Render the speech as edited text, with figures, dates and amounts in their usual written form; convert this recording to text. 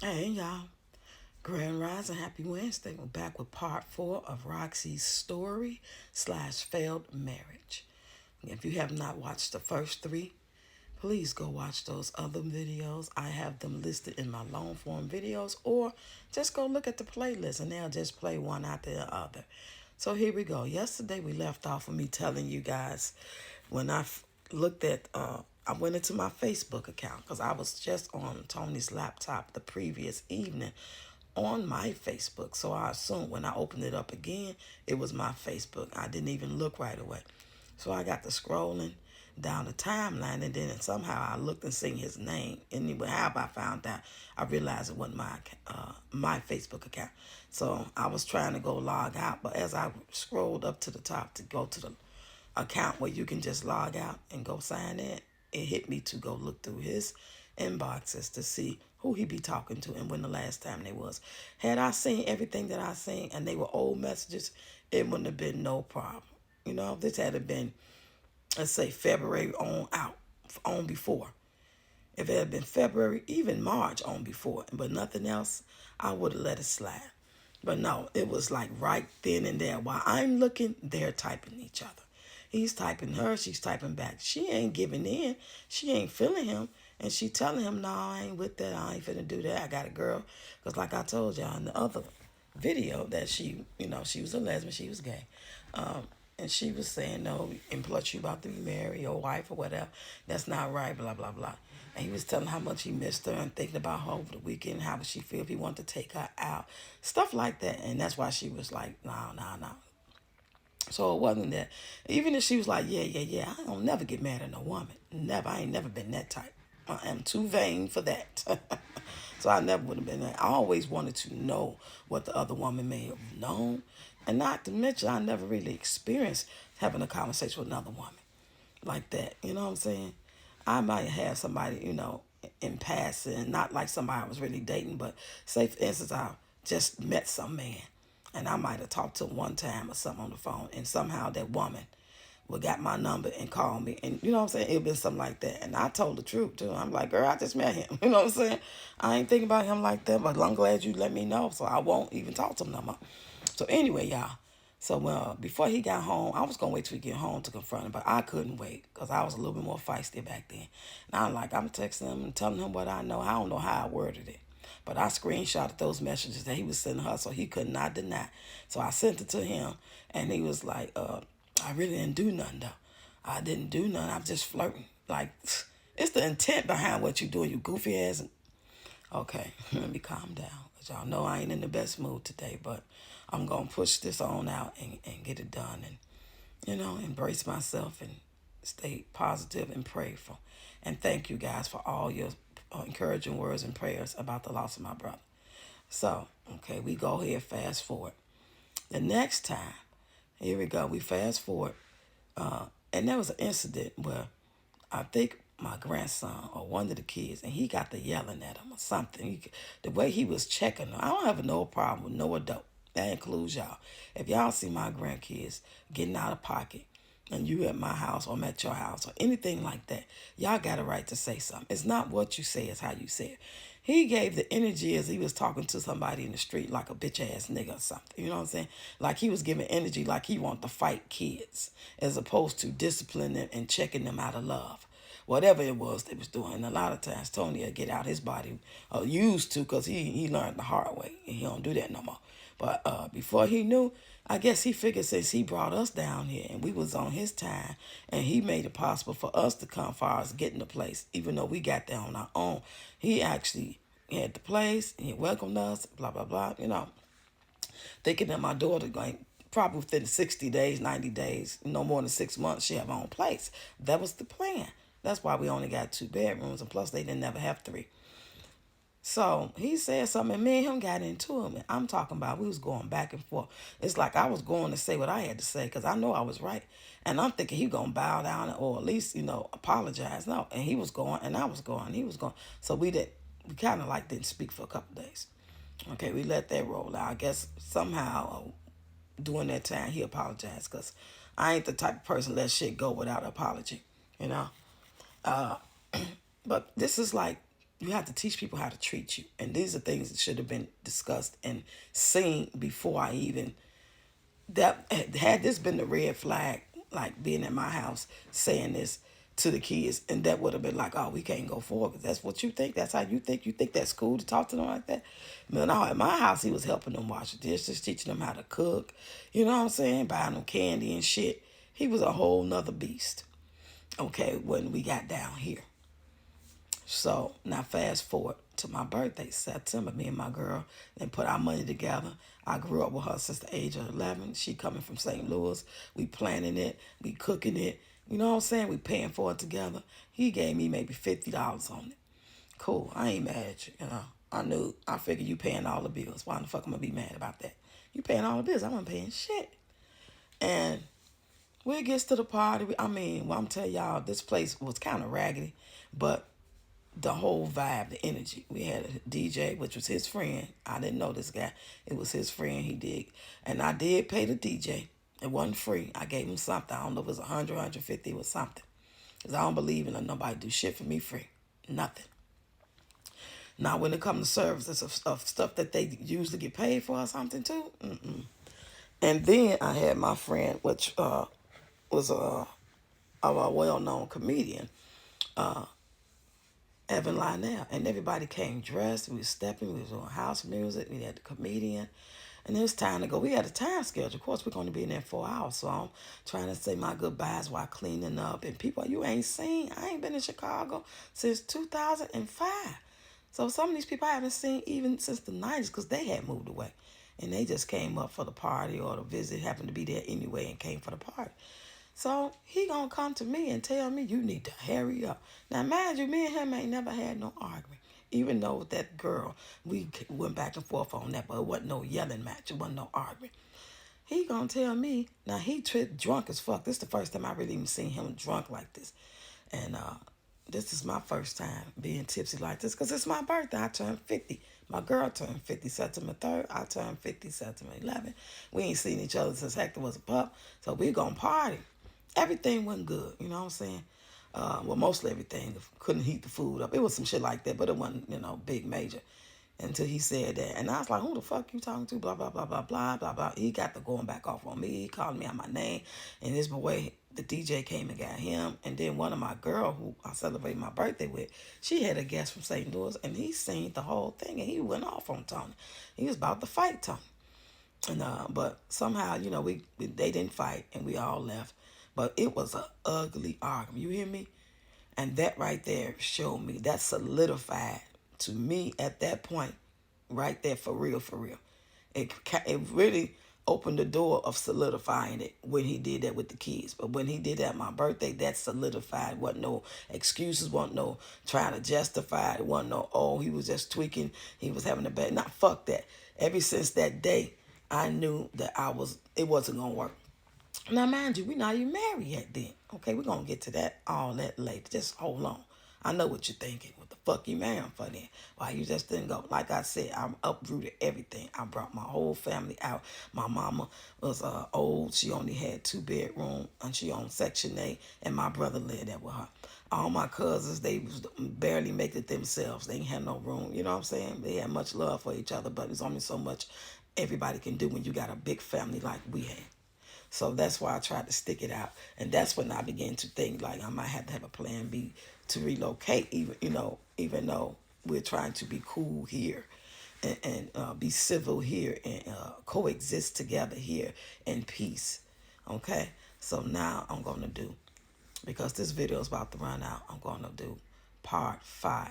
Hey, y'all. Grand Rise and Happy Wednesday. We're back with part four of Roxy's story slash failed marriage. If you have not watched the first three, please go watch those other videos. I have them listed in my long form videos, or just go look at the playlist and they'll just play one after the other. So here we go. Yesterday we left off of me telling you guys when looked at, I went into my Facebook account because I was just on Tony's laptop the previous evening on my Facebook. So I assumed when I opened it up again, it was my Facebook. I didn't even look right away. So I got to scrolling down the timeline, and then somehow I looked and seen his name. And how I found out, I realized it wasn't my Facebook account. So I was trying to go log out, but as I scrolled up to the top to go to the account where you can just log out and go sign in, it hit me to go look through his inboxes to see who he be talking to and when the last time they was. Had I seen everything that I seen and they were old messages, it wouldn't have been no problem. You know, this had to been, let's say, February on out, on before. If it had been February, even March on before, but nothing else, I would have let it slide. But no, it was like right then and there. While I'm looking, they're typing each other. He's typing her, she's typing back. She ain't giving in. She ain't feeling him. And she telling him, no, I ain't with that. I ain't finna do that. I got a girl. Because like I told y'all in the other video that she, she was a lesbian, she was gay. And she was saying, no, and plus you about to be married, your wife or whatever. That's not right, blah, blah, blah. And he was telling how much he missed her and thinking about her over the weekend. How would she feel if he wanted to take her out? Stuff like that. And that's why she was like, no, no, no. So it wasn't that. Even if she was like, yeah, yeah, yeah, I don't never get mad at no woman. Never. I ain't never been that type. I am too vain for that. So I never would have been that. I always wanted to know what the other woman may have known. And not to mention, I never really experienced having a conversation with another woman like that. You know what I'm saying? I might have somebody, in passing, not like somebody I was really dating, but say, for instance, I just met some man and I might have talked to him one time or something on the phone, and somehow that woman would got my number and called me, and you know what I'm saying, it been something like that, and I told the truth too. I'm like, girl, I just met him. You know what I'm saying? I ain't thinking about him like that, but I'm glad you let me know, so I won't even talk to him no more. So anyway, y'all. So before he got home, I was gonna wait till he get home to confront him, but I couldn't wait because I was a little bit more feisty back then. And I'm texting him and telling him what I know. I don't know how I worded it, but I screenshotted those messages that he was sending her, so he could not deny. So I sent it to him, and he was like, I really didn't do nothing though. I didn't do nothing. I'm just flirting. Like, it's the intent behind what you doing, you goofy ass. Okay, let me calm down. Because y'all know I ain't in the best mood today, but I'm going to push this on out and get it done and, embrace myself and stay positive and prayerful. And thank you guys for all your encouraging words and prayers about the loss of my brother. So, okay, we go here, fast forward. The next time, here we go, we fast forward. And there was an incident where I think my grandson or one of the kids, and he got to yelling at him or something. The way he was checking her, I don't have no problem with no adult. That includes y'all. If y'all see my grandkids getting out of pocket, and you at my house or I'm at your house or anything like that, y'all got a right to say something. It's not what you say, it's how you say it. He gave the energy as he was talking to somebody in the street like a bitch ass nigga or something. You know what I'm saying? Like he was giving energy like he wanted to fight kids as opposed to disciplining them and checking them out of love. Whatever it was they was doing. And a lot of times Tony would get out his body, used to, because he learned the hard way. And he don't do that no more. But before he knew, I guess he figured since he brought us down here and we was on his time and he made it possible for us to come far as getting the place, even though we got there on our own. He actually had the place, he welcomed us, blah, blah, blah, thinking that my daughter, like, probably within 60 days, 90 days, no more than 6 months, she have her own place. That was the plan. That's why we only got 2 bedrooms, and plus they didn't never have three. So he said something, and me and him got into him. And I'm talking about we was going back and forth. It's like I was going to say what I had to say because I know I was right. And I'm thinking he gonna bow down or at least, apologize. No, and he was going, and I was going, and he was going. So we kind of like didn't speak for a couple of days. Okay, we let that roll out. I guess somehow during that time he apologized because I ain't the type of person that let shit go without apology, you know. Uh, but this is like You have to teach people how to treat you. And these are things that should have been discussed and seen before I even, that had this been the red flag, like being at my house saying this to the kids, and that would have been like, oh, we can't go forward because that's what you think. That's how you think that's cool to talk to them like that. But no, at my house, he was helping them wash the dishes, teaching them how to cook. You know what I'm saying? Buying them candy and shit. He was a whole nother beast. Okay, when we got down here. So now fast forward to my birthday, September. Me and my girl then put our money together. I grew up with her since the age of 11. She coming from St. Louis. We planning it. We cooking it. You know what I'm saying? We paying for it together. He gave me maybe $50 on it. Cool. I ain't mad at you. You know, I figured you paying all the bills. Why the fuck am I be mad about that? You paying all the bills. I wasn't paying shit. And when it gets to the party, I'm telling y'all, this place was kind of raggedy, but the whole vibe, the energy. We had a DJ, which was his friend. I didn't know this guy. It was his friend. He did. And I did pay the DJ. It wasn't free. I gave him something. I don't know if it was 100, 150, it was something. Because I don't believe in nobody do shit for me free. Nothing. Now, when it comes to services of stuff that they usually get paid for or something too, And then I had my friend, which was a well-known comedian, Evan Lionel, and everybody came dressed. We was stepping. We was doing house music. We had the comedian, and it was time to go. We had a time schedule. Of course, we're going to be in there 4 hours, so I'm trying to say my goodbyes while cleaning up. And people you ain't seen. I ain't been in Chicago since 2005. So some of these people I haven't seen even since the 90s because they had moved away, and they just came up for the party or the visit. Happened to be there anyway and came for the party. So he gonna come to me and tell me you need to hurry up. Now mind you, me and him ain't never had no argument. Even though with that girl, we went back and forth on that, but it wasn't no yelling match. It wasn't no argument. He gonna tell me, now he tripped drunk as fuck. This is the first time I really even seen him drunk like this. And this is my first time being tipsy like this because it's my birthday. I turned 50. My girl turned 50 September 3rd. I turned 50 September 11th. We ain't seen each other since Hector was a pup. So we gonna party. Everything wasn't good, you know what I'm saying? Well, mostly everything. Couldn't heat the food up. It was some shit like that, but it wasn't, big major. Until he said that. And I was like, who the fuck you talking to? Blah, blah, blah, blah, blah, blah, blah. He got the going back off on me. He called me out my name. And this boy, the DJ came and got him. And then one of my girl who I celebrated my birthday with, she had a guest from St. Louis. And he seen the whole thing. And he went off on Tony. He was about to fight Tony. And but somehow, they didn't fight. And we all left. But it was an ugly argument. You hear me? And that right there showed me, that solidified to me at that point, right there, for real, for real. It really opened the door of solidifying it when he did that with the kids. But when he did that on my birthday, that solidified. Wasn't no excuses, wasn't no trying to justify it. Wasn't no, oh, he was just tweaking. He was having a bad, not fuck that. Ever since that day, I knew that it wasn't going to work. Now, mind you, we're not even married yet then. Okay, we're going to get to all that later. Just hold on. I know what you're thinking. What the fuck you marrying for then? Why you just didn't go? Like I said, I uprooted everything. I brought my whole family out. My mama was old. She only had 2 bedrooms, and she owned Section 8, and my brother lived there with her. All my cousins, they was barely make it themselves. They ain't had no room. You know what I'm saying? They had much love for each other, but there's only so much everybody can do when you got a big family like we had. So that's why I tried to stick it out. And that's when I began to think like I might have to have a plan B to relocate, even though we're trying to be cool here and be civil here and coexist together here in peace. Okay? So now I'm going to do, because this video is about to run out, I'm going to do part 5